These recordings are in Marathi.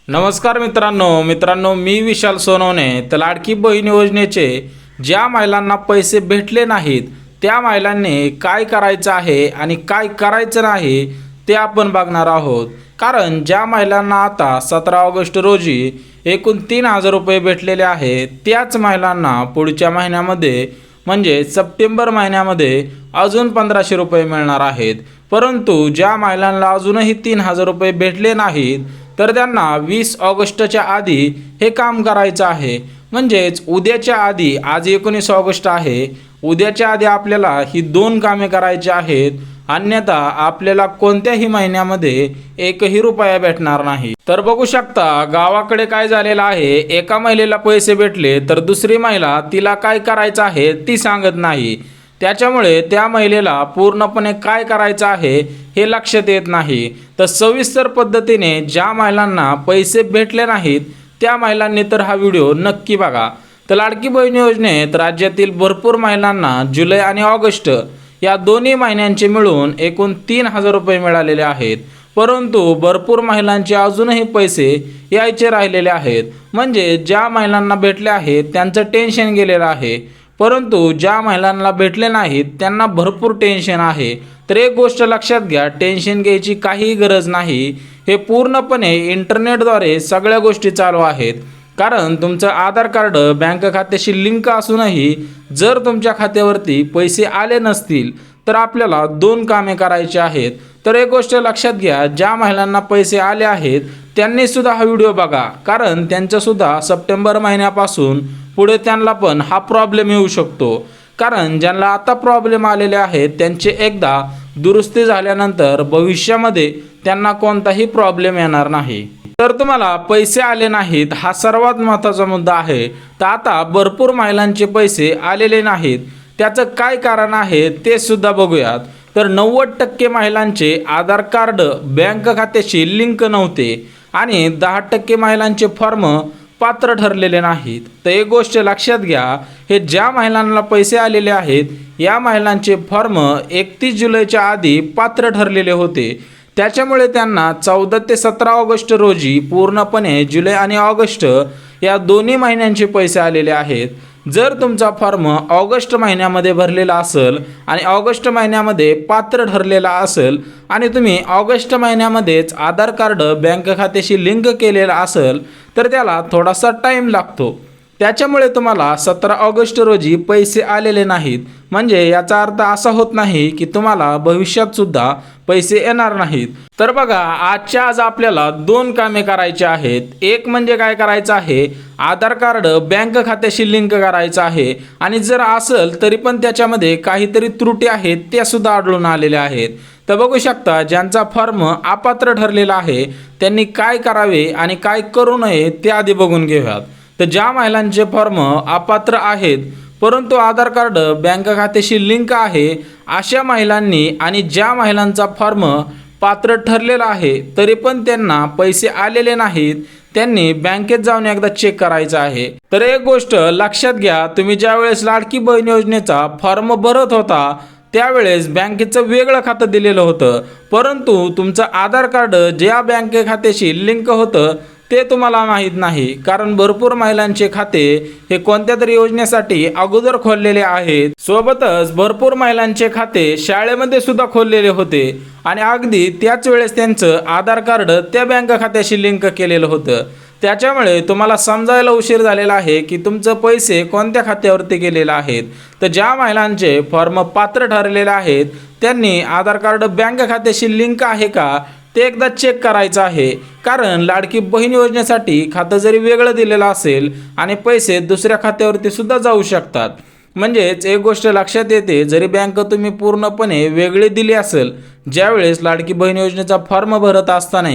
नमस्कार मित्रांनो मी विशाल सोनवणे। तर लाडकी बहीण योजनेचे ज्या महिलांना पैसे भेटले नाहीत त्या महिलांनी काय करायचं आहे आणि काय करायचं नाही ते आपण बघणार आहोत। कारण ज्या महिलांना आता 17 ऑगस्ट रोजी एकूण 3000 रुपये भेटलेले आहेत त्याच महिलांना पुढच्या महिन्यामध्ये म्हणजे सप्टेंबर महिन्यामध्ये अजून 1500 रुपये मिळणार आहेत। परंतु ज्या महिलांना अजूनही 3000 रुपये भेटले नाहीत तर त्यांना 20 ऑगस्टच्या आधी हे काम करायचं आहे। म्हणजेच उद्याच्या आधी, आज 19 ऑगस्ट आहे, उद्याच्या आधी आपल्याला ही 2 कामे करायची आहेत, अन्यथा आपल्याला कोणत्याही महिन्यामध्ये एकही रुपया भेटणार नाही। तर बघू शकता गावाकडे काय झालेलं आहे, एका महिलेला पैसे भेटले तर दुसरी महिला तिला काय करायचं आहे ती सांगत नाही। त्याच्यामुळे त्या महिलेला पूर्णपणे काय करायचं आहे हे लक्षात येत नाही। तर सविस्तर पद्धतीने ज्या महिलांना पैसे भेटले नाहीत त्या महिलांनी तर हा व्हिडिओ नक्की बघा। तर लाडकी बहीण योजनेत राज्यातील भरपूर महिलांना जुलै आणि ऑगस्ट या दोन्ही महिन्यांचे मिळून एकूण 3000 रुपये मिळालेले आहेत। परंतु भरपूर महिलांचे अजूनही पैसे यायचे राहिलेले आहेत। म्हणजे ज्या महिलांना भेटले आहेत त्यांचं टेन्शन गेलेलं आहे, परंतु ज्या महिलांना भेटले नाहीत त्यांना भरपूर टेन्शन आहे। तर एक गोष्ट लक्षात घ्या, टेन्शन घ्यायची काही गरज नाही। हे पूर्णपणे इंटरनेटद्वारे सगळ्या गोष्टी चालू आहेत। कारण तुमचं आधार कार्ड बँक खात्याशी लिंक असूनही जर तुमच्या खात्यावरती पैसे आले नसतील तर आपल्याला 2 कामे करायची आहेत। तर एक गोष्ट लक्षात घ्या, ज्या महिलांना पैसे आले आहेत त्यांनी सुद्धा हा व्हिडिओ बघा, कारण त्यांच्यासुद्धा सप्टेंबर महिन्यापासून पुढे त्यांना पण हा प्रॉब्लेम येऊ शकतो। कारण ज्यांना आता प्रॉब्लेम आलेले आहेत त्यांचे एकदा दुरुस्ती झाल्यानंतर भविष्यामध्ये त्यांना कोणताही प्रॉब्लेम येणार नाही। तर तुम्हाला पैसे आले नाहीत हा सर्वात महत्त्वाचा मुद्दा आहे। तर आता भरपूर महिलांचे पैसे आलेले नाहीत, त्याचं काय कारण आहे ते सुद्धा बघूयात। तर 90% महिलांचे आधार कार्ड बँक खात्याशी लिंक नव्हते आणि 10% महिलांचे फॉर्म पात्र ठरलेले नाहीत। तर एक गोष्ट लक्षात घ्या, हे ज्या महिलांना पैसे आलेले आहेत या महिलांचे फॉर्म 31 जुलैच्या आधी पात्र ठरलेले होते। त्याच्यामुळे त्यांना 14 ते 17 ऑगस्ट रोजी पूर्णपणे जुलै आणि ऑगस्ट या दोन्ही महिन्यांचे पैसे आलेले आहेत। जर तुमचा फॉर्म ऑगस्ट महिन्यामध्ये भरलेला असेल आणि ऑगस्ट महिन्यामध्ये पात्र ठरलेला असेल आणि तुम्ही ऑगस्ट महिन्यामध्येच आधार कार्ड बँक खात्याशी लिंक केलेला असेल तर त्याला थोडासा टाईम लागतो। त्याच्यामुळे तुम्हाला 17 ऑगस्ट रोजी पैसे आलेले नाहीत, म्हणजे याचा अर्थ असा होत नाही की तुम्हाला भविष्यात सुद्धा पैसे येणार नाहीत। तर बघा, आजच्या आज आपल्याला 2 कामे करायची आहेत। एक म्हणजे काय करायचं आहे, आधार कार्ड बँक खात्याशी लिंक करायचं आहे आणि जर असेल तरी पण त्याच्यामध्ये काहीतरी त्रुटी आहेत त्या सुद्धा आढळून आलेल्या आहेत। तर बघू शकता, ज्यांचा फॉर्म अपात्र ठरलेला आहे त्यांनी काय करावे आणि काय करू नये ते आधी बघून घेऊयात। तर ज्या महिलांचे फॉर्म अपात्र आहेत परंतु आधार कार्ड बँक खात्याशी लिंक आहे अशा महिलांनी आणि ज्या महिलांचा फॉर्म पात्र ठरलेला आहे तरी पण त्यांना पैसे आलेले नाहीत त्यांनी बँकेत जाऊन एकदा चेक करायचं आहे। तर एक गोष्ट लक्षात घ्या, तुम्ही ज्यावेळेस लाडकी बहीण योजनेचा फॉर्म भरत होता त्यावेळेस बँकेचं वेगळं खातं दिलेलं होतं, परंतु तुमचं आधार कार्ड ज्या बँक खात्याशी लिंक होतं ते तुम्हाला माहीत नाही। कारण भरपूर महिलांचे खाते हे कोणत्या तरी योजनेसाठी अगोदर खोललेले आहेत, सोबतच भरपूर महिलांचे खाते शाळेमध्ये सुद्धा खोललेले होते आणि अगदी त्याच वेळेस त्यांचं आधार कार्ड त्या बँक खात्याशी लिंक केलेलं होतं। त्याच्यामुळे तुम्हाला समजायला उशीर झालेला आहे की तुमचं पैसे कोणत्या खात्यावरती गेलेले आहेत। तर ज्या महिलांचे फॉर्म पात्र ठरलेले आहेत त्यांनी आधार कार्ड बँक खात्याशी लिंक आहे का ते एकदा चेक करायचं आहे। कारण लाडकी बहीण योजनेसाठी खातं जरी वेगळं दिलेलं असेल आणि पैसे दुसऱ्या खात्यावरती सुद्धा जाऊ शकतात। म्हणजेच एक गोष्ट लक्षात येते, जरी बँक तुम्ही पूर्णपणे वेगळी दिली असेल, ज्यावेळेस लाडकी बहीण योजनेचा फॉर्म भरत असताना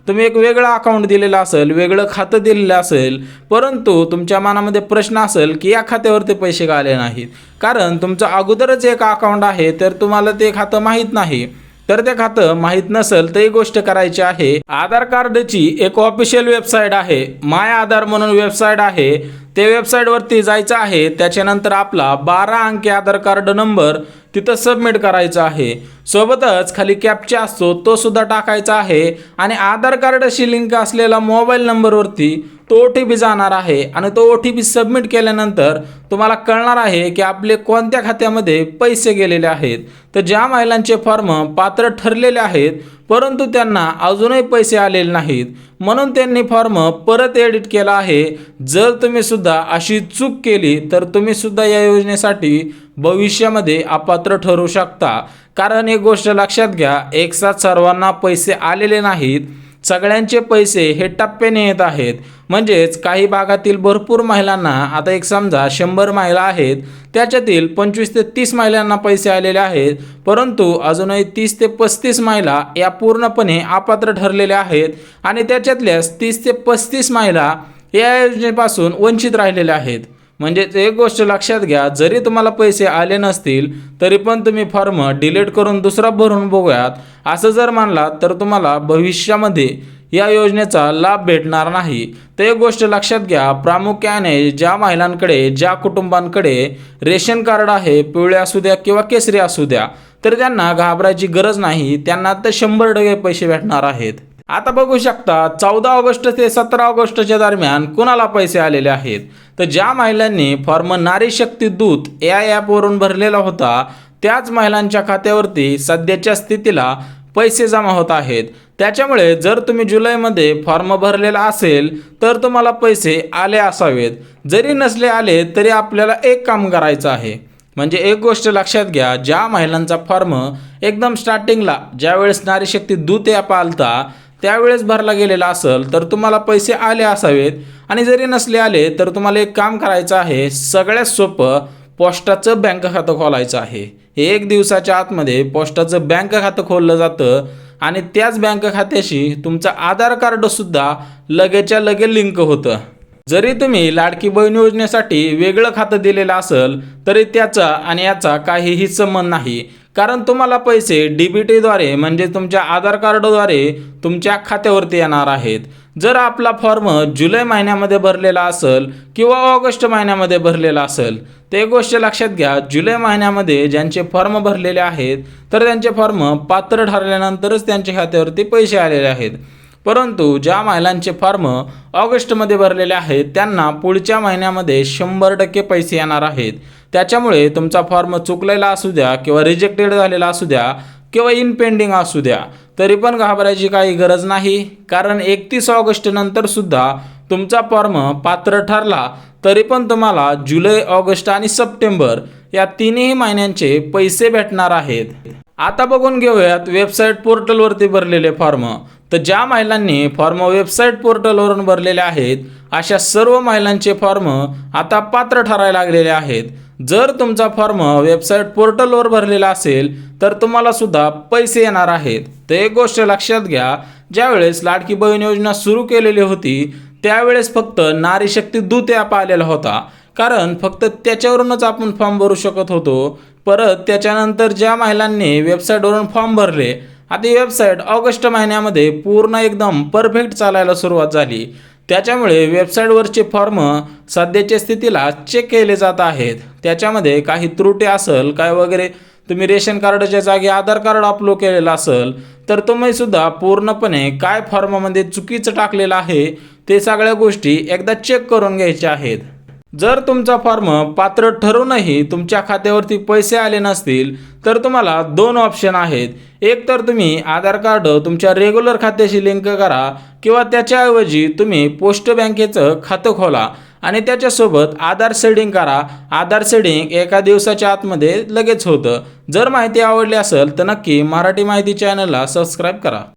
तुम्ही एक वेगळं अकाउंट दिलेलं असेल, वेगळं खातं दिलेलं असेल, परंतु तुमच्या मनामध्ये प्रश्न असेल की या खात्यावरती पैसे का आले नाहीत, कारण तुमचं अगोदरच एक अकाउंट आहे तर तुम्हाला ते खातं माहीत नाही। तर ते खातं माहीत नसेल तर ही गोष्ट करायची आहे, आधार कार्डची एक ऑफिशियल वेबसाईट आहे, माय आधार म्हणून वेबसाईट आहे, त्या वेबसाईटवरती जायचं आहे. त्याच्यानंतर आपला 12 अंकी आधार कार्ड नंबर तिथं सबमिट करायचा आहे. सोबतच खाली कॅप्चा असतो तो सुद्धा टाकायचा आहे आणि आधार कार्डशी लिंक असलेला मोबाईल नंबरवरती तो OTP जाणार आहे आणि तो OTP सबमिट केल्यानंतर तुम्हाला कळणार आहे की आपले कोणत्या खात्यामध्ये पैसे गेलेले आहेत. तर ज्या महिलांचे फॉर्म पात्र ठरलेले आहेत परंतु त्यांना अजूनही पैसे आलेले नाहीत म्हणून त्यांनी फॉर्म परत एडिट केला आहे. जर तुम्ही सुद्धा अशी चूक केली तर तुम्ही सुद्धा या योजनेसाठी भविष्यामध्ये अपात्र ठरू शकता. कारण एक गोष्ट लक्षात घ्या, एकसाथ सर्वांना पैसे आलेले नाहीत, सगळ्यांचे पैसे हे टप्प्याने येत आहेत. म्हणजेच काही भागातील भरपूर महिलांना, आता एक समजा 100 महिला आहेत त्याच्यातील 25 ते 30 महिलांना पैसे आलेले आहेत परंतु अजूनही 30 ते 35 महिला या पूर्णपणे अपात्र ठरलेल्या आहेत आणि त्याच्यातल्याच 30 ते 35 महिला या योजनेपासून वंचित राहिलेल्या आहेत. म्हणजे एक गोष्ट लक्षात घ्या, जरी तुम्हाला पैसे आले नसतील तरी पण तुम्ही फॉर्म डिलीट करून दुसरा भरून बघूयात असं जर मानलात तर तुम्हाला भविष्यामध्ये या योजनेचा लाभ भेटणार नाही. तर एक गोष्ट लक्षात घ्या, प्रामुख्याने ज्या महिलांकडे, ज्या कुटुंबांकडे रेशन कार्ड आहे, पिवळे असू द्या किंवा केसरी असू द्या, तर त्यांना घाबरायची गरज नाही, त्यांना तर 100% पैसे भेटणार आहेत. आता बघू शकता 14 ऑगस्ट ते 17 ऑगस्टच्या दरम्यान कुणाला पैसे आलेले आहेत. तर ज्या महिलांनी फॉर्म नारी शक्ती दूत या ॲपवरून भरलेला होता त्याच महिलांच्या खात्यावरती सध्याच्या स्थितीला पैसे जमा होत आहेत. त्याच्यामुळे जर तुम्ही जुलैमध्ये फॉर्म भरलेला असेल तर तुम्हाला पैसे आले असावेत. जरी नसले आले तरी आपल्याला एक काम करायचं आहे. म्हणजे एक गोष्ट लक्षात घ्या, ज्या महिलांचा फॉर्म एकदम स्टार्टिंगला ज्यावेळेस नारी शक्ती दूत ॲप आलता त्यावेळेस भरला गेलेला असेल तर तुम्हाला पैसे आले असावेत आणि जरी नसले आले तर तुम्हाला एक काम करायचं आहे. सगळ्यात सोपं पोस्टाचं बँक खातं खोलायचं आहे. 1 दिवसाच्या आतमध्ये पोस्टाचं बँक खातं खोललं जातं आणि त्याच बँक खात्याशी तुमचं आधार कार्डसुद्धा लगेच्या लगे लिंक होतं. जरी तुम्ही लाडकी बहीण योजनेसाठी वेगळं खातं दिलेलं असेल तरी त्याचा आणि याचा काहीही संबंध नाही. कारण तुम्हाला पैसे DBTद्वारे म्हणजे तुमच्या आधार कार्डद्वारे तुमच्या खात्यावरती येणार आहेत. जर आपला फॉर्म जुलै महिन्यामध्ये भरलेला असेल किंवा ऑगस्ट महिन्यामध्ये भरलेला असेल तर एक गोष्ट लक्षात घ्या, जुलै महिन्यामध्ये ज्यांचे फॉर्म भरलेले आहेत तर त्यांचे फॉर्म पात्र ठरल्यानंतरच त्यांच्या खात्यावरती पैसे आलेले आहेत. परंतु ज्या महिलांचे फॉर्म ऑगस्टमध्ये भरलेले आहेत त्यांना पुढच्या महिन्यामध्ये 100% पैसे येणार आहेत. त्याच्यामुळे तुमचा फॉर्म चुकलेला असू द्या किंवा रिजेक्टेड झालेला असू द्या किंवा इन पेंडिंग असू द्या तरी पण घाबरायची काही गरज नाही. कारण 31 ऑगस्ट नंतर सुद्धा तुमचा फॉर्म पात्र ठरला तरी पण तुम्हाला जुलै, ऑगस्ट आणि सप्टेंबर या तिन्ही महिन्यांचे पैसे भेटणार आहेत. आता बघून घेऊयात वेबसाईट पोर्टलवरती भरलेले फॉर्म. तर ज्या महिलांनी फॉर्म वेबसाईट पोर्टलवरून भरलेले आहेत अशा सर्व महिलांचे फॉर्म आता पात्र ठरायला लागलेले आहेत. जर तुमचा फॉर्म वेबसाईट पोर्टलवर भरलेला असेल तर तुम्हाला सुद्धा पैसे येणार आहेत. तर एक गोष्ट लक्षात घ्या, ज्यावेळेस लाडकी बहीण योजना सुरू केलेली होती त्यावेळेस फक्त नारी शक्ती दूत ॲप आलेला होता. कारण फक्त त्याच्यावरूनच आपण फॉर्म भरू शकत होतो. परत त्याच्यानंतर ज्या महिलांनी वेबसाईटवरून फॉर्म भरले, आता ही वेबसाईट ऑगस्ट महिन्यामध्ये पूर्ण एकदम परफेक्ट चालायला सुरुवात झाली. त्याच्यामुळे वेबसाईटवरचे फॉर्म सध्याच्या स्थितीला चेक केले जात आहेत. त्याच्यामध्ये काही त्रुटी असेल काय वगैरे, तुम्ही रेशन कार्डच्या जागी आधार कार्ड अपलोड केलेलं असेल तर तुम्ही सुद्धा पूर्णपणे काय फॉर्ममध्ये चुकीचं टाकलेलं आहे ते सगळ्या गोष्टी एकदा चेक करून घ्यायच्या आहेत. जर तुमचा फॉर्म पात्र ठरूनही तुमच्या खात्यावरती पैसे आले नसतील तर तुम्हाला 2 ऑप्शन आहेत. एक तर तुम्ही आधार कार्ड तुमच्या रेग्युलर खात्याशी लिंक करा किंवा त्याच्याऐवजी तुम्ही पोस्ट बँकेचं खातं खोला आणि त्याच्यासोबत आधार सेडिंग करा. आधार सेडिंग 1 दिवसाच्या आतमध्ये लगेच होतं. जर माहिती आवडली असेल तर नक्की मराठी माहिती चॅनलला सबस्क्राईब करा.